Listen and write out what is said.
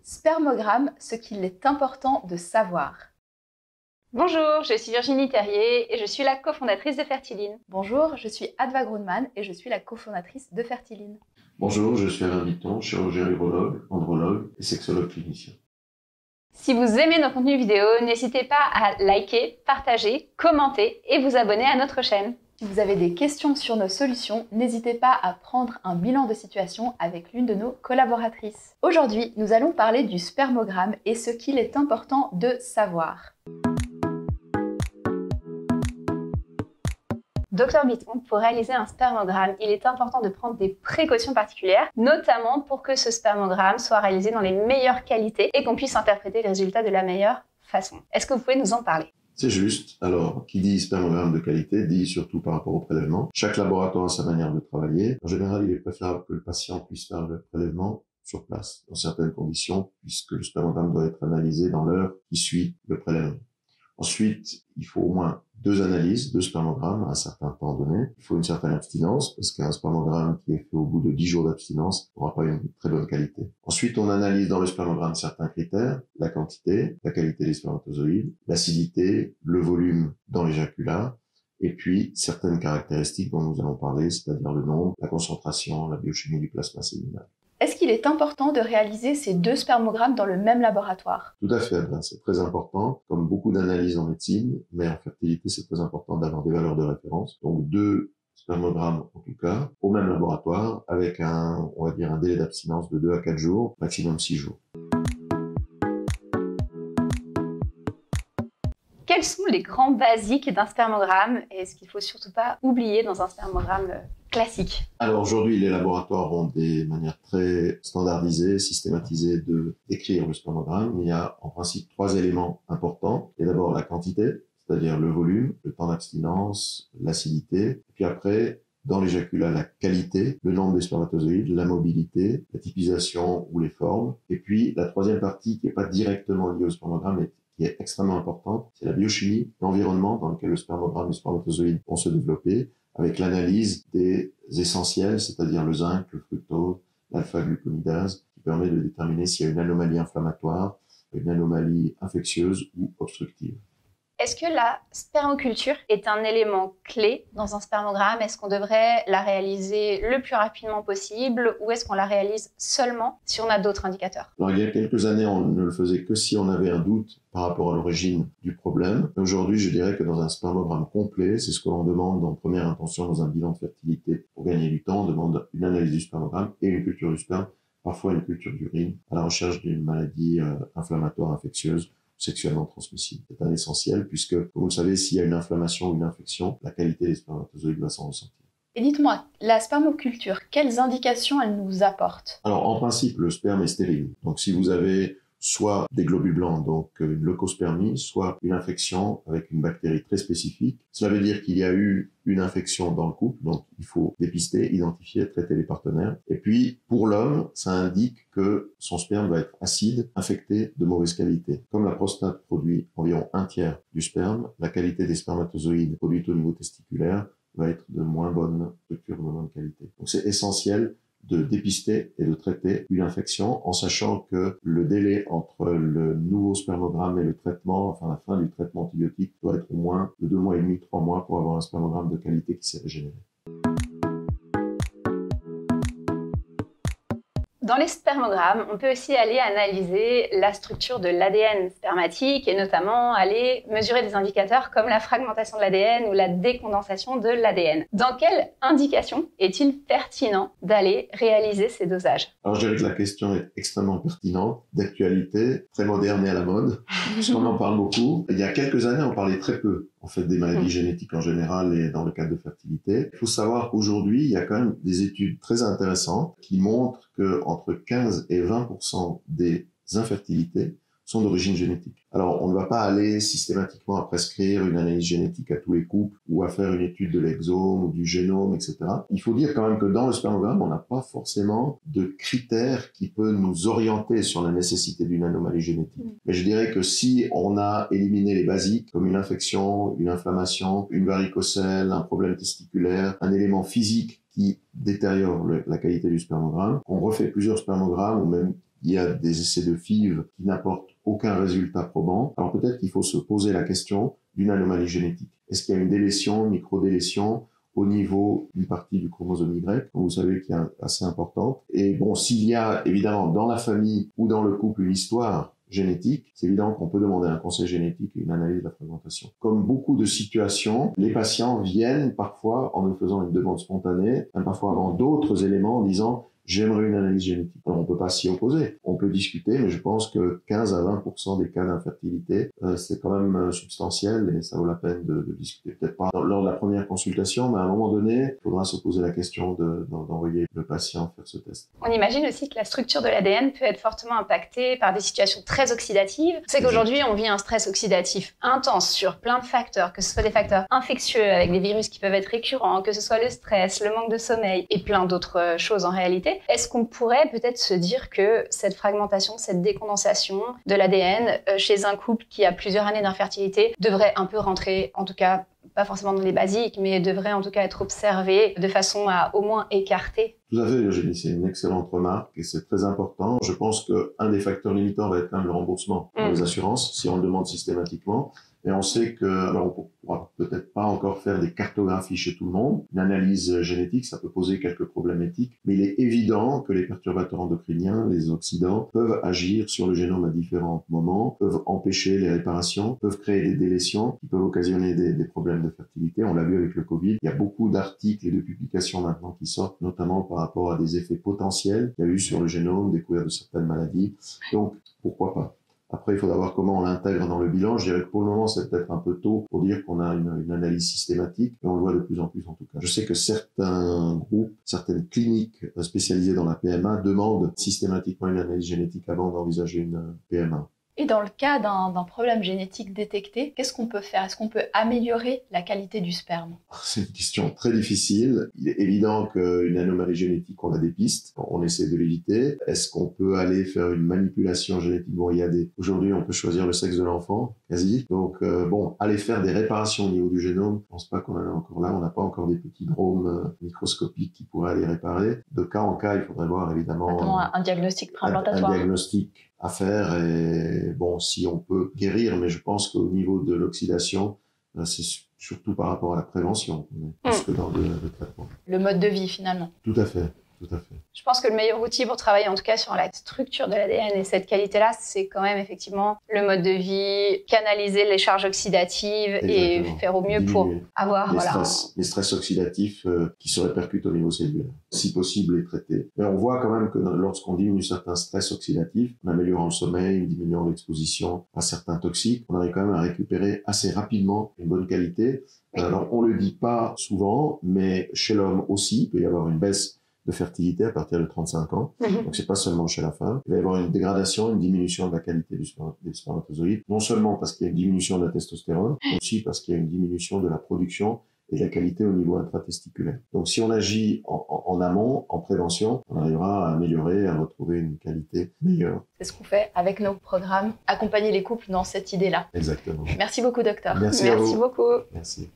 Spermogramme, ce qu'il est important de savoir. Bonjour, je suis Virginie Terrier et je suis la cofondatrice de Fertiline. Bonjour, je suis Adva Grundmann et je suis la cofondatrice de Fertiline. Bonjour, je suis Alain Bitton, chirurgien urologue, andrologue et sexologue clinicien. Si vous aimez nos contenus vidéo, n'hésitez pas à liker, partager, commenter et vous abonner à notre chaîne. Si vous avez des questions sur nos solutions, n'hésitez pas à prendre un bilan de situation avec l'une de nos collaboratrices. Aujourd'hui, nous allons parler du spermogramme et ce qu'il est important de savoir. Docteur Bitton, pour réaliser un spermogramme, il est important de prendre des précautions particulières, notamment pour que ce spermogramme soit réalisé dans les meilleures qualités et qu'on puisse interpréter les résultats de la meilleure façon. Est-ce que vous pouvez nous en parler ? C'est juste. Alors, qui dit spermogramme de qualité dit surtout par rapport au prélèvement. Chaque laboratoire a sa manière de travailler. En général, il est préférable que le patient puisse faire le prélèvement sur place, dans certaines conditions, puisque le spermogramme doit être analysé dans l'heure qui suit le prélèvement. Ensuite, il faut au moins 2 analyses, 2 spermogrammes à un certain temps donné. Il faut une certaine abstinence, parce qu'un spermogramme qui est fait au bout de 10 jours d'abstinence n'aura pas une très bonne qualité. Ensuite, on analyse dans le spermogramme certains critères, la quantité, la qualité des spermatozoïdes, l'acidité, le volume dans l'éjaculat, et puis certaines caractéristiques dont nous allons parler, c'est-à-dire le nombre, la concentration, la biochimie du plasma séminal. Est-ce qu'il est important de réaliser ces 2 spermogrammes dans le même laboratoire? Tout à fait, c'est très important, comme beaucoup d'analyses en médecine, mais en fertilité, c'est très important d'avoir des valeurs de référence. Donc 2 spermogrammes en tout cas, au même laboratoire, avec un délai d'abstinence de 2 à 4 jours, maximum 6 jours. Quels sont les grands basiques d'un spermogramme et ce qu'il ne faut surtout pas oublier dans un spermogramme classique? Alors aujourd'hui, les laboratoires ont des manières très standardisées, systématisées de décrire le spermogramme. Il y a en principe 3 éléments importants. Il y a d'abord la quantité, c'est-à-dire le volume, le temps d'abstinence, l'acidité. Et puis après, dans l'éjaculat, la qualité, le nombre des spermatozoïdes, la mobilité, la typisation ou les formes. Et puis la troisième partie qui n'est pas directement liée au spermogramme, mais qui est extrêmement importante, c'est la biochimie, l'environnement dans lequel le spermogramme et le spermatozoïde vont se développer, avec l'analyse des essentiels, c'est-à-dire le zinc, le fructose, l'alpha-gluconidase, qui permet de déterminer s'il y a une anomalie inflammatoire, une anomalie infectieuse ou obstructive. Est-ce que la spermoculture est un élément clé dans un spermogramme? Est-ce qu'on devrait la réaliser le plus rapidement possible ou est-ce qu'on la réalise seulement si on a d'autres indicateurs? Alors, il y a quelques années, on ne le faisait que si on avait un doute par rapport à l'origine du problème. Aujourd'hui, je dirais que dans un spermogramme complet, c'est ce que l'on demande en première intention dans un bilan de fertilité. Pour gagner du temps, on demande une analyse du spermogramme et une culture du sperme, parfois une culture d'urine, à la recherche d'une maladie inflammatoire infectieuse sexuellement transmissible. C'est un essentiel puisque, comme vous le savez, s'il y a une inflammation ou une infection, la qualité des spermatozoïdes va s'en ressentir. Et dites-moi, la spermoculture, quelles indications elle nous apporte? Alors, en principe, le sperme est stérile. Donc, si vous avez soit des globules blancs, donc une leucospermie, soit une infection avec une bactérie très spécifique. Cela veut dire qu'il y a eu une infection dans le couple, donc il faut dépister, identifier, traiter les partenaires. Et puis, pour l'homme, ça indique que son sperme va être acide, infecté, de mauvaise qualité. Comme la prostate produit environ 1/3 du sperme, la qualité des spermatozoïdes produits au niveau testiculaire va être de moins bonne structure, de moins bonne qualité. Donc c'est essentiel de dépister et de traiter une infection en sachant que le délai entre le nouveau spermogramme et le traitement, enfin la fin du traitement antibiotique, doit être au moins de 2 mois et demi, 3 mois pour avoir un spermogramme de qualité qui s'est régénéré. Dans les spermogrammes, on peut aussi aller analyser la structure de l'ADN spermatique et notamment aller mesurer des indicateurs comme la fragmentation de l'ADN ou la décondensation de l'ADN. Dans quelle indication est-il pertinent d'aller réaliser ces dosages? Alors je dirais que la question est extrêmement pertinente, d'actualité, très moderne et à la mode. On en parle beaucoup. Il y a quelques années, on parlait très peu en fait des maladies génétiques en général et dans le cadre de fertilité. Il faut savoir qu'aujourd'hui, il y a quand même des études très intéressantes qui montrent que entre 15 et 20% des infertilités sont d'origine génétique. Alors, on ne va pas aller systématiquement à prescrire une analyse génétique à tous les couples ou à faire une étude de l'exome ou du génome, etc. Il faut dire quand même que dans le spermogramme, on n'a pas forcément de critères qui peut nous orienter sur la nécessité d'une anomalie génétique. Mais je dirais que si on a éliminé les basiques, comme une infection, une inflammation, une varicocèle, un problème testiculaire, un élément physique qui détériore la qualité du spermogramme, on refait plusieurs spermogrammes ou même il y a des essais de FIV qui n'apportent aucun résultat probant, alors peut-être qu'il faut se poser la question d'une anomalie génétique. Est-ce qu'il y a une délétion, une microdélétion au niveau d'une partie du chromosome Y, comme vous savez, qui est assez importante. Et bon, s'il y a évidemment dans la famille ou dans le couple une histoire génétique, c'est évident qu'on peut demander un conseil génétique et une analyse de la fragmentation. Comme beaucoup de situations, les patients viennent parfois en nous faisant une demande spontanée, même parfois avant d'autres éléments en disant j'aimerais une analyse génétique. Alors, on peut pas s'y opposer. On peut discuter, mais je pense que 15 à 20% des cas d'infertilité, c'est quand même substantiel et ça vaut la peine de discuter. Peut-être pas lors de la première consultation, mais à un moment donné, il faudra se poser la question d'envoyer le patient faire ce test. On imagine aussi que la structure de l'ADN peut être fortement impactée par des situations très oxydatives. C'est qu'aujourd'hui, on vit un stress oxydatif intense sur plein de facteurs, que ce soit des facteurs infectieux avec des virus qui peuvent être récurrents, que ce soit le stress, le manque de sommeil et plein d'autres choses en réalité. Est-ce qu'on pourrait peut-être se dire que cette fragmentation, cette décondensation de l'ADN chez un couple qui a plusieurs années d'infertilité devrait un peu rentrer, en tout cas, pas forcément dans les basiques, mais devrait en tout cas être observée de façon à au moins écarter? Tout à fait, Eugénie, c'est une excellente remarque et c'est très important. Je pense qu'un des facteurs limitants va être quand même le remboursement pour les assurances, si on le demande systématiquement. Et on sait que, alors on pourra peut-être pas encore faire des cartographies chez tout le monde. Une analyse génétique, ça peut poser quelques problèmes éthiques, mais il est évident que les perturbateurs endocriniens, les oxydants, peuvent agir sur le génome à différents moments, peuvent empêcher les réparations, peuvent créer des délétions qui peuvent occasionner des problèmes de fertilité. On l'a vu avec le Covid. Il y a beaucoup d'articles et de publications maintenant qui sortent, notamment par rapport à des effets potentiels qu'il y a eu sur le génome, découvert de certaines maladies. Donc, pourquoi pas? Après, il faudra voir comment on l'intègre dans le bilan. Je dirais que pour le moment, c'est peut-être un peu tôt pour dire qu'on a une analyse systématique, mais on le voit de plus en plus en tout cas. Je sais que certains groupes, certaines cliniques spécialisées dans la PMA demandent systématiquement une analyse génétique avant d'envisager une PMA. Et dans le cas d'un problème génétique détecté, qu'est-ce qu'on peut faire? Est-ce qu'on peut améliorer la qualité du sperme? C'est une question très difficile. Il est évident qu'une anomalie génétique, on a des pistes. On essaie de l'éviter. Est-ce qu'on peut aller faire une manipulation génétique? Bon, aujourd'hui, on peut choisir le sexe de l'enfant, quasi. Donc, aller faire des réparations au niveau du génome, je pense pas qu'on en est encore là. On n'a pas encore des petits drones microscopiques qui pourraient aller réparer. De cas en cas, il faudrait voir évidemment un diagnostic préimplantatoire. Un diagnostic à faire et bon, si on peut guérir, mais je pense qu'au niveau de l'oxydation, c'est surtout par rapport à la prévention, plus que dans le traitement. Le mode de vie finalement. Tout à fait. Tout à fait. Je pense que le meilleur outil pour travailler en tout cas sur la structure de l'ADN et cette qualité-là, c'est quand même effectivement le mode de vie, canaliser les charges oxydatives. Exactement. Et faire au mieux pour avoir les stress oxydatifs qui se répercutent au niveau cellulaire. Si possible, les traiter. Mais on voit quand même que lorsqu'on diminue certains stress oxydatifs, en améliorant le sommeil, en diminuant l'exposition à certains toxiques, on arrive quand même à récupérer assez rapidement une bonne qualité. Alors on le dit pas souvent, mais chez l'homme aussi, il peut y avoir une baisse de fertilité à partir de 35 ans. Donc c'est pas seulement chez la femme. Il va y avoir une dégradation, une diminution de la qualité des spermatozoïdes, non seulement parce qu'il y a une diminution de la testostérone, mais aussi parce qu'il y a une diminution de la production et de la qualité au niveau intratesticulaire. Donc si on agit en amont, en prévention, on arrivera à améliorer, à retrouver une qualité meilleure. C'est ce qu'on fait avec nos programmes, accompagner les couples dans cette idée-là. Exactement. Merci beaucoup, docteur. Merci à vous. Beaucoup. Merci.